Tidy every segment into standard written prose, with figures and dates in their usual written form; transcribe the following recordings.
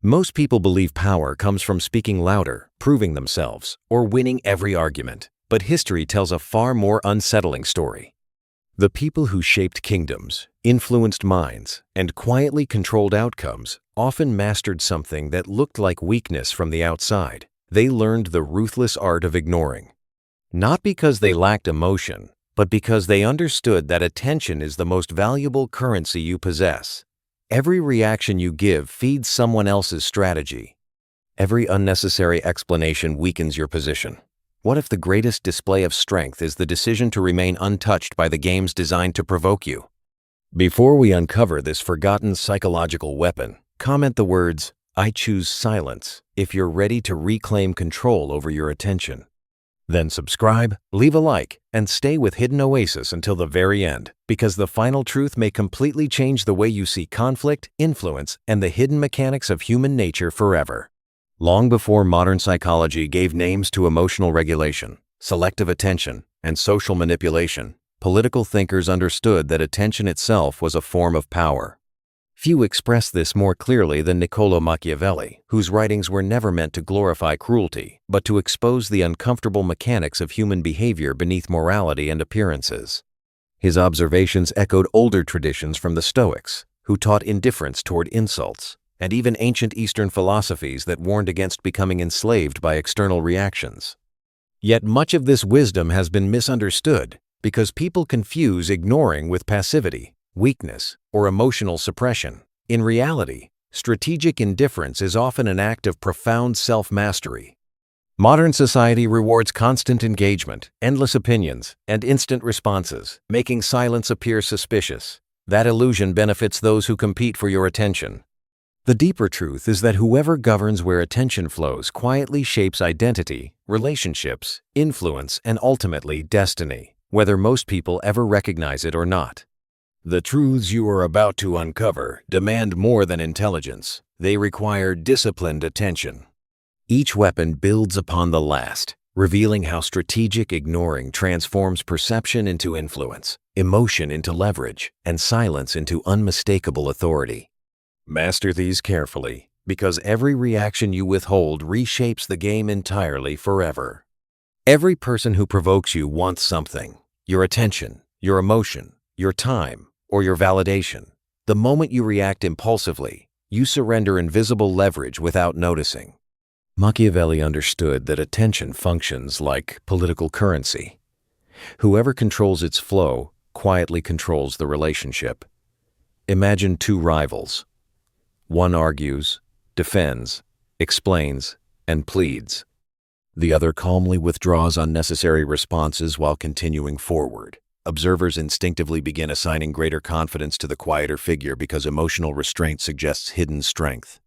Most people believe power comes from speaking louder, proving themselves, or winning every argument. But history tells a far more unsettling story. The people who shaped kingdoms, influenced minds, and quietly controlled outcomes often mastered something that looked like weakness from the outside. They learned the ruthless art of ignoring. Not because they lacked emotion, but because they understood that attention is the most valuable currency you possess. Every reaction you give feeds someone else's strategy. Every unnecessary explanation weakens your position. What if the greatest display of strength is the decision to remain untouched by the games designed to provoke you? Before we uncover this forgotten psychological weapon, comment the words, "I choose silence," if you're ready to reclaim control over your attention. Then subscribe, leave a like, and stay with Hidden Oasis until the very end, because the final truth may completely change the way you see conflict, influence, and the hidden mechanics of human nature forever. Long before modern psychology gave names to emotional regulation, selective attention, and social manipulation, political thinkers understood that attention itself was a form of power. Few express this more clearly than Niccolò Machiavelli, whose writings were never meant to glorify cruelty, but to expose the uncomfortable mechanics of human behavior beneath morality and appearances. His observations echoed older traditions from the Stoics, who taught indifference toward insults, and even ancient Eastern philosophies that warned against becoming enslaved by external reactions. Yet much of this wisdom has been misunderstood because people confuse ignoring with passivity, weakness, or emotional suppression. In reality, strategic indifference is often an act of profound self-mastery. Modern society rewards constant engagement, endless opinions, and instant responses, making silence appear suspicious. That illusion benefits those who compete for your attention. The deeper truth is that whoever governs where attention flows quietly shapes identity, relationships, influence, and ultimately destiny, whether most people ever recognize it or not. The truths you are about to uncover demand more than intelligence. They require disciplined attention. Each weapon builds upon the last, revealing how strategic ignoring transforms perception into influence, emotion into leverage, and silence into unmistakable authority. Master these carefully, because every reaction you withhold reshapes the game entirely forever. Every person who provokes you wants something: your attention, your emotion, your time, or your validation. The moment you react impulsively, you surrender invisible leverage without noticing. Machiavelli understood that attention functions like political currency. Whoever controls its flow quietly controls the relationship. Imagine two rivals. One argues, defends, explains, and pleads. The other calmly withdraws unnecessary responses while continuing forward. Observers instinctively begin assigning greater confidence to the quieter figure because emotional restraint suggests hidden strength.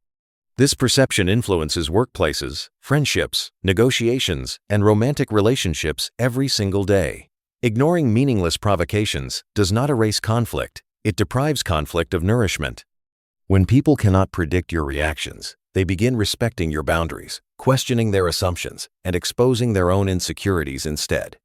This perception influences workplaces, friendships, negotiations, and romantic relationships every single day. Ignoring meaningless provocations does not erase conflict, it deprives conflict of nourishment. When people cannot predict your reactions, they begin respecting your boundaries, questioning their assumptions, and exposing their own insecurities instead.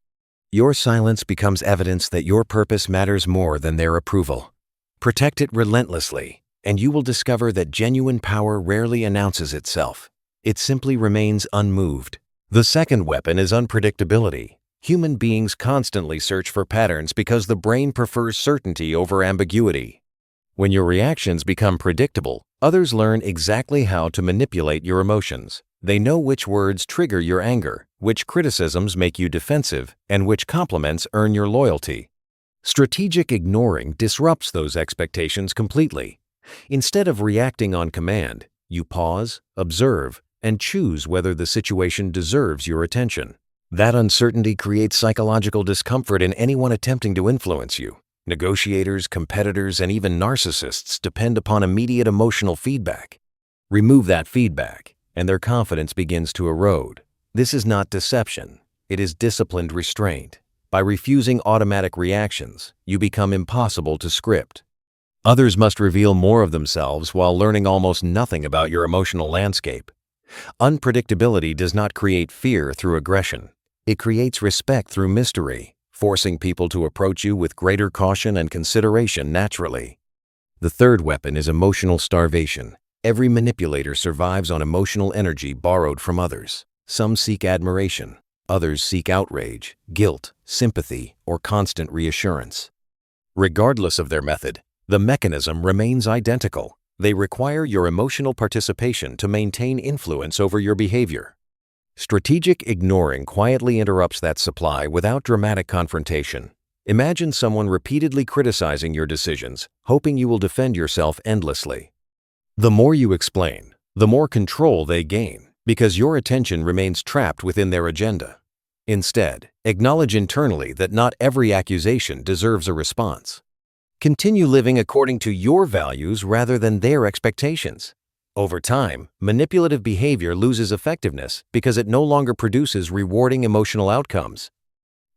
Your silence becomes evidence that your purpose matters more than their approval. Protect it relentlessly, and you will discover that genuine power rarely announces itself. It simply remains unmoved. The second weapon is unpredictability. Human beings constantly search for patterns because the brain prefers certainty over ambiguity. When your reactions become predictable, others learn exactly how to manipulate your emotions. They know which words trigger your anger, which criticisms make you defensive, and which compliments earn your loyalty. Strategic ignoring disrupts those expectations completely. Instead of reacting on command, you pause, observe, and choose whether the situation deserves your attention. That uncertainty creates psychological discomfort in anyone attempting to influence you. Negotiators, competitors, and even narcissists depend upon immediate emotional feedback. Remove that feedback, and their confidence begins to erode. This is not deception. It is disciplined restraint. By refusing automatic reactions, you become impossible to script. Others must reveal more of themselves while learning almost nothing about your emotional landscape. Unpredictability does not create fear through aggression. It creates respect through mystery, forcing people to approach you with greater caution and consideration naturally. The third weapon is emotional starvation. Every manipulator survives on emotional energy borrowed from others. Some seek admiration, others seek outrage, guilt, sympathy, or constant reassurance. Regardless of their method, the mechanism remains identical. They require your emotional participation to maintain influence over your behavior. Strategic ignoring quietly interrupts that supply without dramatic confrontation. Imagine someone repeatedly criticizing your decisions, hoping you will defend yourself endlessly. The more you explain, the more control they gain, because your attention remains trapped within their agenda. Instead, acknowledge internally that not every accusation deserves a response. Continue living according to your values rather than their expectations. Over time, manipulative behavior loses effectiveness because it no longer produces rewarding emotional outcomes.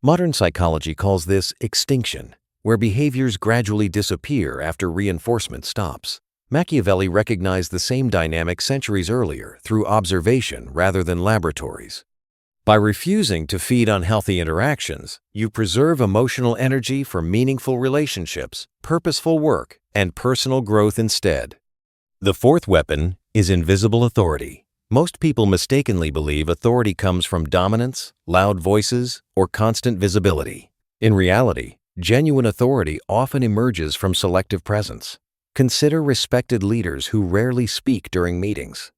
Modern psychology calls this extinction, where behaviors gradually disappear after reinforcement stops. Machiavelli recognized the same dynamic centuries earlier through observation rather than laboratories. By refusing to feed unhealthy interactions, you preserve emotional energy for meaningful relationships, purposeful work, and personal growth instead. The fourth weapon is invisible authority. Most people mistakenly believe authority comes from dominance, loud voices, or constant visibility. In reality, genuine authority often emerges from selective presence. Consider respected leaders who rarely speak during meetings.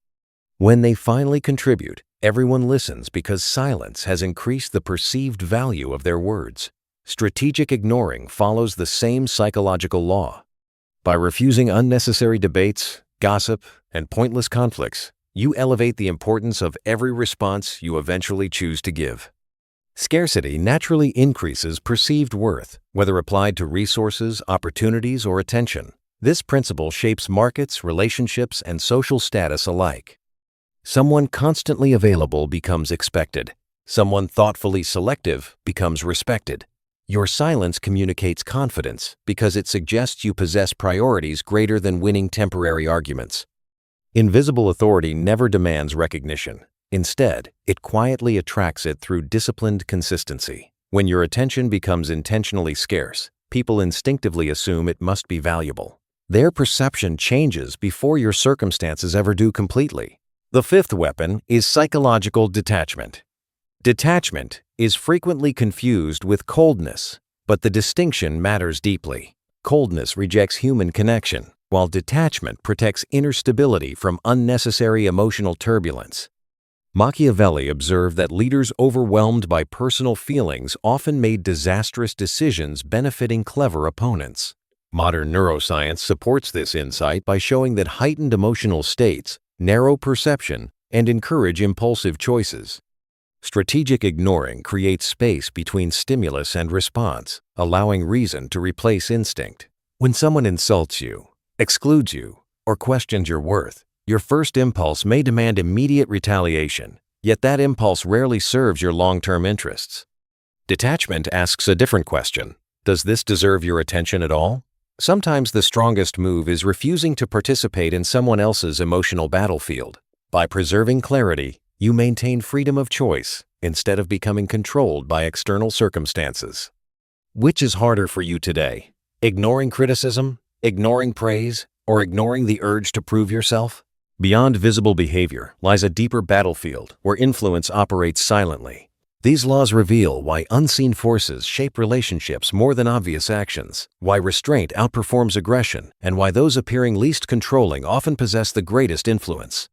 When they finally contribute, everyone listens because silence has increased the perceived value of their words. Strategic ignoring follows the same psychological law. By refusing unnecessary debates, gossip, and pointless conflicts, you elevate the importance of every response you eventually choose to give. Scarcity naturally increases perceived worth, whether applied to resources, opportunities, or attention. This principle shapes markets, relationships, and social status alike. Someone constantly available becomes expected. Someone thoughtfully selective becomes respected. Your silence communicates confidence because it suggests you possess priorities greater than winning temporary arguments. Invisible authority never demands recognition. Instead, it quietly attracts it through disciplined consistency. When your attention becomes intentionally scarce, people instinctively assume it must be valuable. Their perception changes before your circumstances ever do completely. The fifth weapon is psychological detachment. Detachment is frequently confused with coldness, but the distinction matters deeply. Coldness rejects human connection, while detachment protects inner stability from unnecessary emotional turbulence. Machiavelli observed that leaders overwhelmed by personal feelings often made disastrous decisions benefiting clever opponents. Modern neuroscience supports this insight by showing that heightened emotional states narrow perception, and encourage impulsive choices. Strategic ignoring creates space between stimulus and response, allowing reason to replace instinct. When someone insults you, excludes you, or questions your worth, your first impulse may demand immediate retaliation, yet that impulse rarely serves your long-term interests. Detachment asks a different question. Does this deserve your attention at all? Sometimes the strongest move is refusing to participate in someone else's emotional battlefield. By preserving clarity, you maintain freedom of choice instead of becoming controlled by external circumstances. Which is harder for you today? Ignoring criticism, ignoring praise, or ignoring the urge to prove yourself? Beyond visible behavior lies a deeper battlefield where influence operates silently. These laws reveal why unseen forces shape relationships more than obvious actions, why restraint outperforms aggression, and why those appearing least controlling often possess the greatest influence.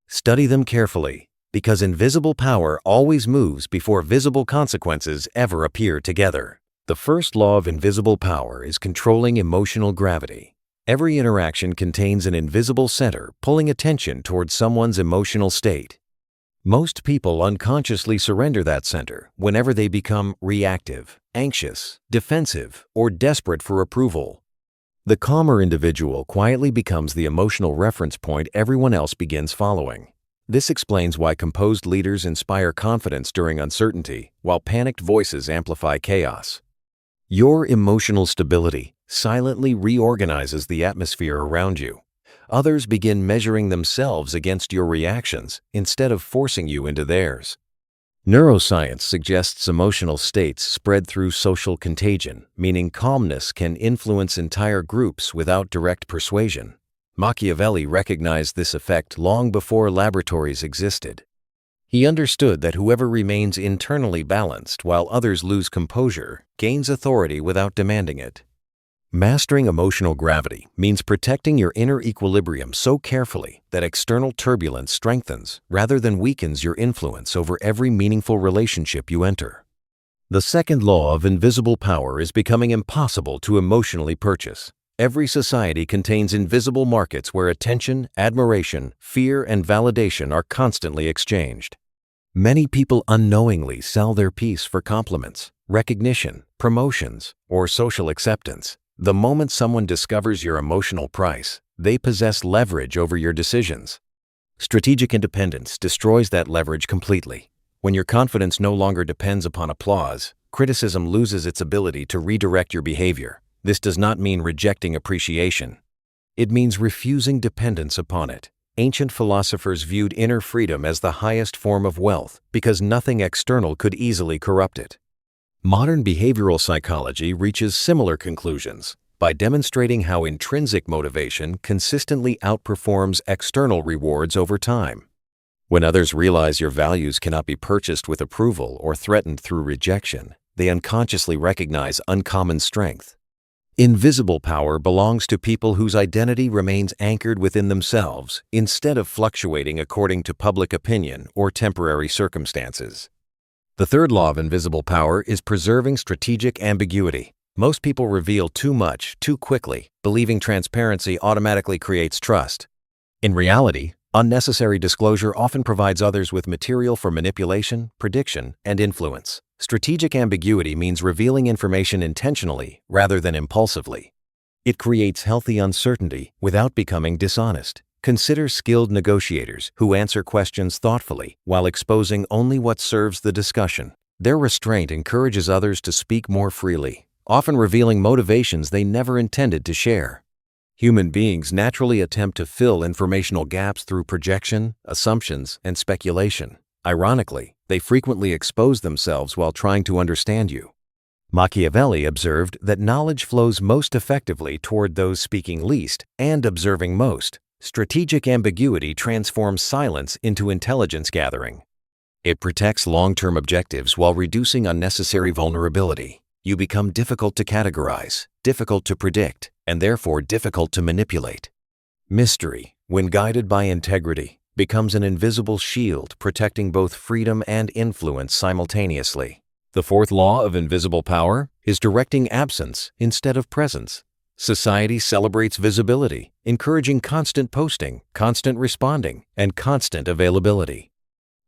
Study them carefully, because invisible power always moves before visible consequences ever appear together. The first law of invisible power is controlling emotional gravity. Every interaction contains an invisible center pulling attention towards someone's emotional state. Most people unconsciously surrender that center whenever they become reactive, anxious, defensive, or desperate for approval. The calmer individual quietly becomes the emotional reference point everyone else begins following. This explains why composed leaders inspire confidence during uncertainty, while panicked voices amplify chaos. Your emotional stability silently reorganizes the atmosphere around you. Others begin measuring themselves against your reactions instead of forcing you into theirs. Neuroscience suggests emotional states spread through social contagion, meaning calmness can influence entire groups without direct persuasion. Machiavelli recognized this effect long before laboratories existed. He understood that whoever remains internally balanced while others lose composure gains authority without demanding it. Mastering emotional gravity means protecting your inner equilibrium so carefully that external turbulence strengthens rather than weakens your influence over every meaningful relationship you enter. The second law of invisible power is becoming impossible to emotionally purchase. Every society contains invisible markets where attention, admiration, fear, and validation are constantly exchanged. Many people unknowingly sell their peace for compliments, recognition, promotions, or social acceptance. The moment someone discovers your emotional price, they possess leverage over your decisions. Strategic independence destroys that leverage completely. When your confidence no longer depends upon applause, criticism loses its ability to redirect your behavior. This does not mean rejecting appreciation. It means refusing dependence upon it. Ancient philosophers viewed inner freedom as the highest form of wealth because nothing external could easily corrupt it. Modern behavioral psychology reaches similar conclusions by demonstrating how intrinsic motivation consistently outperforms external rewards over time. When others realize your values cannot be purchased with approval or threatened through rejection, they unconsciously recognize uncommon strength. Invisible power belongs to people whose identity remains anchored within themselves instead of fluctuating according to public opinion or temporary circumstances. The third law of invisible power is preserving strategic ambiguity. Most people reveal too much too quickly, believing transparency automatically creates trust. In reality, unnecessary disclosure often provides others with material for manipulation, prediction, and influence. Strategic ambiguity means revealing information intentionally rather than impulsively. It creates healthy uncertainty without becoming dishonest. Consider skilled negotiators who answer questions thoughtfully while exposing only what serves the discussion. Their restraint encourages others to speak more freely, often revealing motivations they never intended to share. Human beings naturally attempt to fill informational gaps through projection, assumptions, and speculation. Ironically, they frequently expose themselves while trying to understand you. Machiavelli observed that knowledge flows most effectively toward those speaking least and observing most. Strategic ambiguity transforms silence into intelligence gathering. It protects long-term objectives while reducing unnecessary vulnerability. You become difficult to categorize, difficult to predict, and therefore difficult to manipulate. Mystery, when guided by integrity, becomes an invisible shield protecting both freedom and influence simultaneously. The fourth law of invisible power is directing absence instead of presence. Society celebrates visibility, encouraging constant posting, constant responding, and constant availability.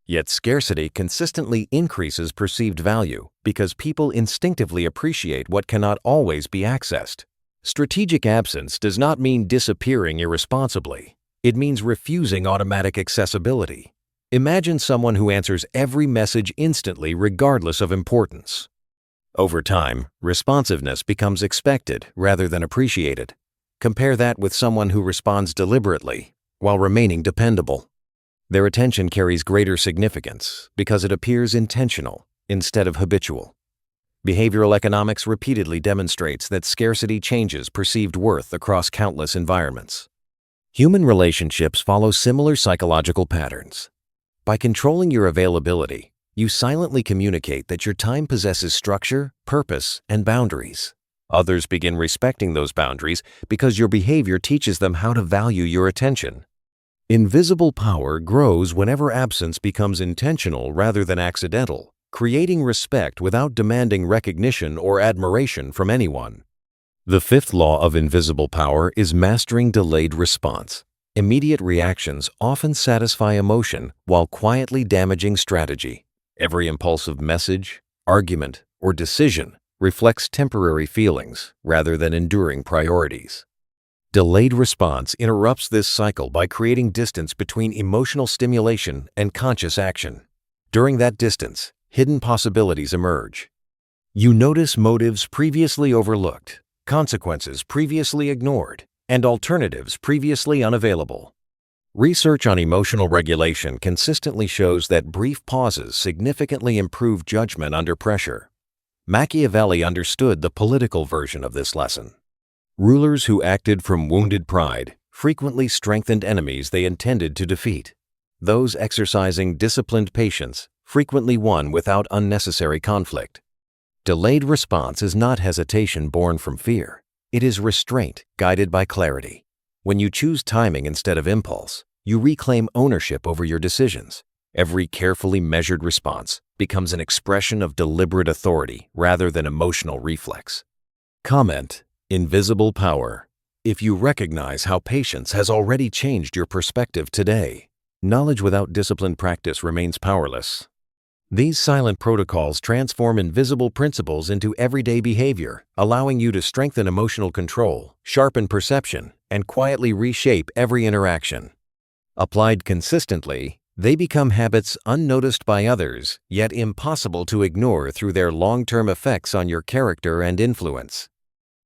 Yet scarcity consistently increases perceived value because people instinctively appreciate what cannot always be accessed. Strategic absence does not mean disappearing irresponsibly. It means refusing automatic accessibility. Imagine someone who answers every message instantly regardless of importance. Over time, responsiveness becomes expected rather than appreciated. Compare that with someone who responds deliberately while remaining dependable. Their attention carries greater significance because it appears intentional instead of habitual. Behavioral economics repeatedly demonstrates that scarcity changes perceived worth across countless environments. Human relationships follow similar psychological patterns. By controlling your availability, you silently communicate that your time possesses structure, purpose, and boundaries. Others begin respecting those boundaries because your behavior teaches them how to value your attention. Invisible power grows whenever absence becomes intentional rather than accidental, creating respect without demanding recognition or admiration from anyone. The fifth law of invisible power is mastering delayed response. Immediate reactions often satisfy emotion while quietly damaging strategy. Every impulsive message, argument, or decision reflects temporary feelings rather than enduring priorities. Delayed response interrupts this cycle by creating distance between emotional stimulation and conscious action. During that distance, hidden possibilities emerge. You notice motives previously overlooked, consequences previously ignored, and alternatives previously unavailable. Research on emotional regulation consistently shows that brief pauses significantly improve judgment under pressure. Machiavelli understood the political version of this lesson. Rulers who acted from wounded pride frequently strengthened enemies they intended to defeat. Those exercising disciplined patience frequently won without unnecessary conflict. Delayed response is not hesitation born from fear. It is restraint guided by clarity. When you choose timing instead of impulse, you reclaim ownership over your decisions. Every carefully measured response becomes an expression of deliberate authority rather than emotional reflex. Comment: invisible power. If you recognize how patience has already changed your perspective today, knowledge without disciplined practice remains powerless. These silent protocols transform invisible principles into everyday behavior, allowing you to strengthen emotional control, sharpen perception, and quietly reshape every interaction. Applied consistently, they become habits unnoticed by others, yet impossible to ignore through their long-term effects on your character and influence.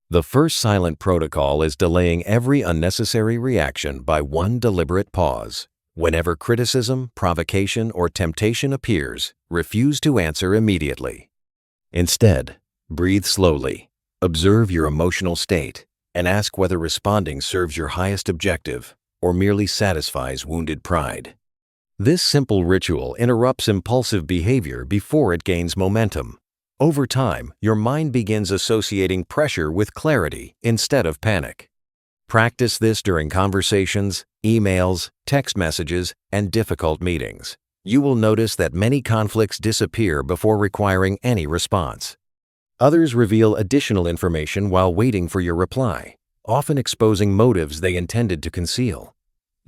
The first silent protocol is delaying every unnecessary reaction by one deliberate pause. Whenever criticism, provocation, or temptation appears, refuse to answer immediately. Instead, breathe slowly, observe your emotional state, and ask whether responding serves your highest objective or merely satisfies wounded pride. This simple ritual interrupts impulsive behavior before it gains momentum. Over time, your mind begins associating pressure with clarity instead of panic. Practice this during conversations, emails, text messages, and difficult meetings. You will notice that many conflicts disappear before requiring any response. Others reveal additional information while waiting for your reply, often exposing motives they intended to conceal.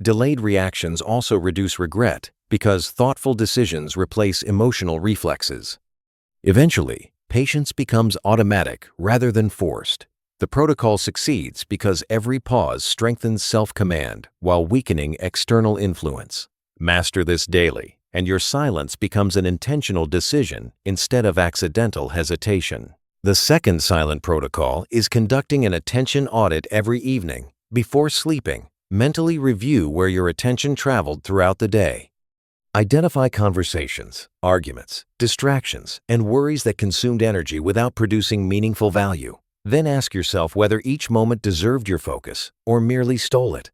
Delayed reactions also reduce regret because thoughtful decisions replace emotional reflexes. Eventually, patience becomes automatic rather than forced. The protocol succeeds because every pause strengthens self-command while weakening external influence. Master this daily, and your silence becomes an intentional decision instead of accidental hesitation. The second silent protocol is conducting an attention audit every evening. Before sleeping, mentally review where your attention traveled throughout the day. Identify conversations, arguments, distractions, and worries that consumed energy without producing meaningful value. Then ask yourself whether each moment deserved your focus or merely stole it.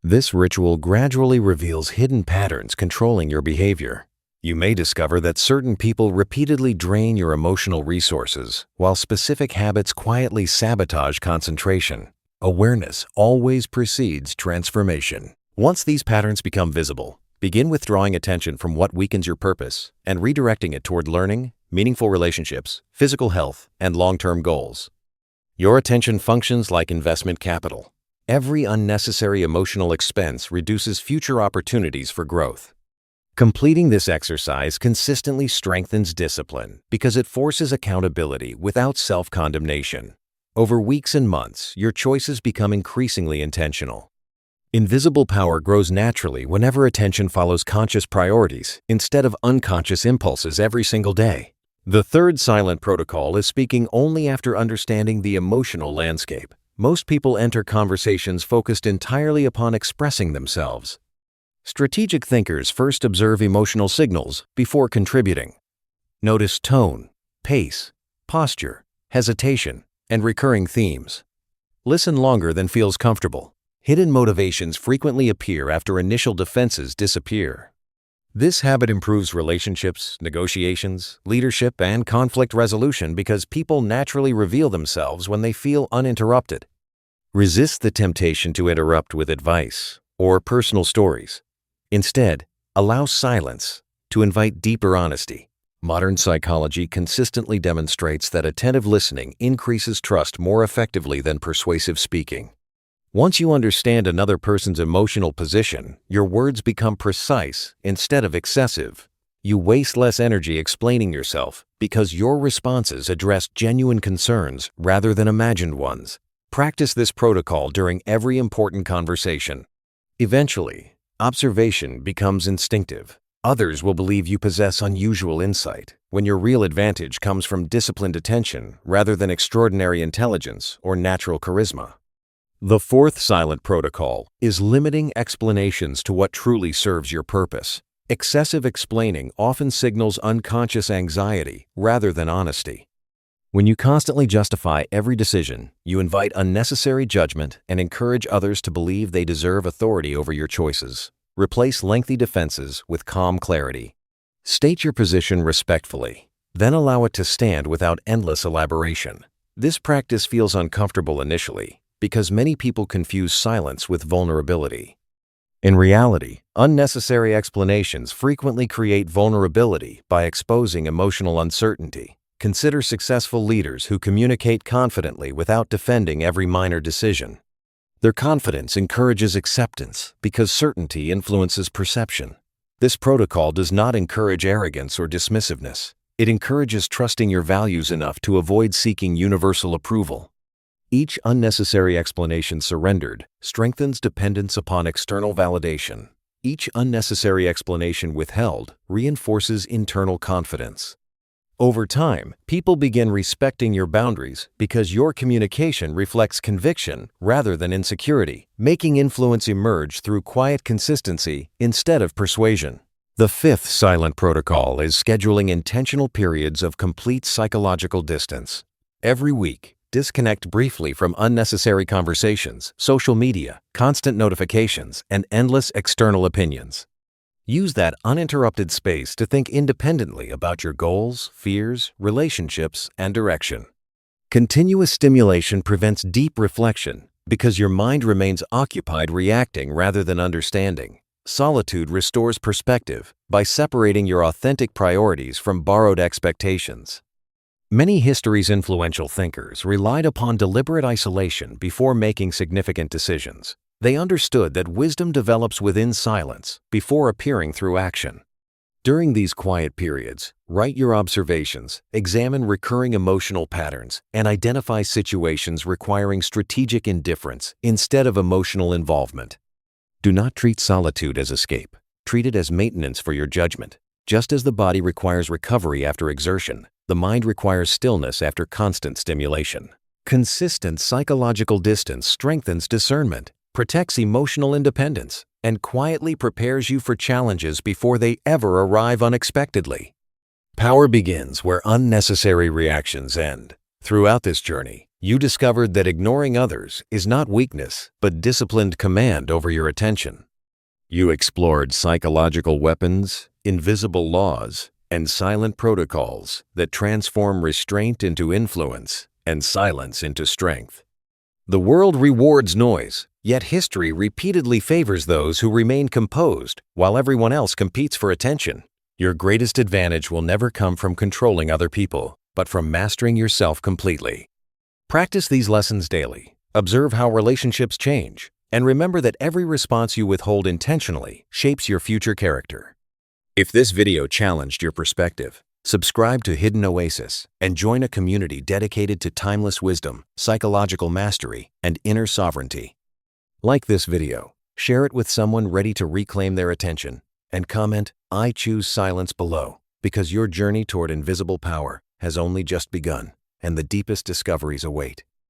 This ritual gradually reveals hidden patterns controlling your behavior. You may discover that certain people repeatedly drain your emotional resources, while specific habits quietly sabotage concentration. Awareness always precedes transformation. Once these patterns become visible, begin withdrawing attention from what weakens your purpose and redirecting it toward learning, meaningful relationships, physical health, and long-term goals. Your attention functions like investment capital. Every unnecessary emotional expense reduces future opportunities for growth. Completing this exercise consistently strengthens discipline because it forces accountability without self-condemnation. Over weeks and months, your choices become increasingly intentional. Invisible power grows naturally whenever attention follows conscious priorities instead of unconscious impulses every single day. The third silent protocol is speaking only after understanding the emotional landscape. Most people enter conversations focused entirely upon expressing themselves. Strategic thinkers first observe emotional signals before contributing. Notice tone, pace, posture, hesitation, and recurring themes. Listen longer than feels comfortable. Hidden motivations frequently appear after initial defenses disappear. This habit improves relationships, negotiations, leadership, and conflict resolution because people naturally reveal themselves when they feel uninterrupted. Resist the temptation to interrupt with advice or personal stories. Instead, allow silence to invite deeper honesty. Modern psychology consistently demonstrates that attentive listening increases trust more effectively than persuasive speaking. Once you understand another person's emotional position, your words become precise instead of excessive. You waste less energy explaining yourself because your responses address genuine concerns rather than imagined ones. Practice this protocol during every important conversation. Eventually, observation becomes instinctive. Others will believe you possess unusual insight when your real advantage comes from disciplined attention rather than extraordinary intelligence or natural charisma. The fourth silent protocol is limiting explanations to what truly serves your purpose. Excessive explaining often signals unconscious anxiety rather than honesty. When you constantly justify every decision, you invite unnecessary judgment and encourage others to believe they deserve authority over your choices. Replace lengthy defenses with calm clarity. State your position respectfully, then allow it to stand without endless elaboration. This practice feels uncomfortable initially because many people confuse silence with vulnerability. In reality, unnecessary explanations frequently create vulnerability by exposing emotional uncertainty. Consider successful leaders who communicate confidently without defending every minor decision. Their confidence encourages acceptance because certainty influences perception. This protocol does not encourage arrogance or dismissiveness. It encourages trusting your values enough to avoid seeking universal approval. Each unnecessary explanation surrendered strengthens dependence upon external validation. Each unnecessary explanation withheld reinforces internal confidence. Over time, people begin respecting your boundaries because your communication reflects conviction rather than insecurity, making influence emerge through quiet consistency instead of persuasion. The fifth silent protocol is scheduling intentional periods of complete psychological distance. Every week, disconnect briefly from unnecessary conversations, social media, constant notifications, and endless external opinions. Use that uninterrupted space to think independently about your goals, fears, relationships, and direction. Continuous stimulation prevents deep reflection because your mind remains occupied reacting rather than understanding. Solitude restores perspective by separating your authentic priorities from borrowed expectations. Many history's influential thinkers relied upon deliberate isolation before making significant decisions. They understood that wisdom develops within silence before appearing through action. During these quiet periods, write your observations, examine recurring emotional patterns, and identify situations requiring strategic indifference instead of emotional involvement. Do not treat solitude as escape. Treat it as maintenance for your judgment. Just as the body requires recovery after exertion, the mind requires stillness after constant stimulation. Consistent psychological distance strengthens discernment, protects emotional independence, and quietly prepares you for challenges before they ever arrive unexpectedly. Power begins where unnecessary reactions end. Throughout this journey, you discovered that ignoring others is not weakness, but disciplined command over your attention. You explored psychological weapons, invisible laws, and silent protocols that transform restraint into influence and silence into strength. The world rewards noise, yet history repeatedly favors those who remain composed while everyone else competes for attention. Your greatest advantage will never come from controlling other people, but from mastering yourself completely. Practice these lessons daily. Observe how relationships change, and remember that every response you withhold intentionally shapes your future character. If this video challenged your perspective, subscribe to Hidden Oasis and join a community dedicated to timeless wisdom, psychological mastery, and inner sovereignty. Like this video, share it with someone ready to reclaim their attention, and comment, "I choose silence" below, because your journey toward invisible power has only just begun, and the deepest discoveries await.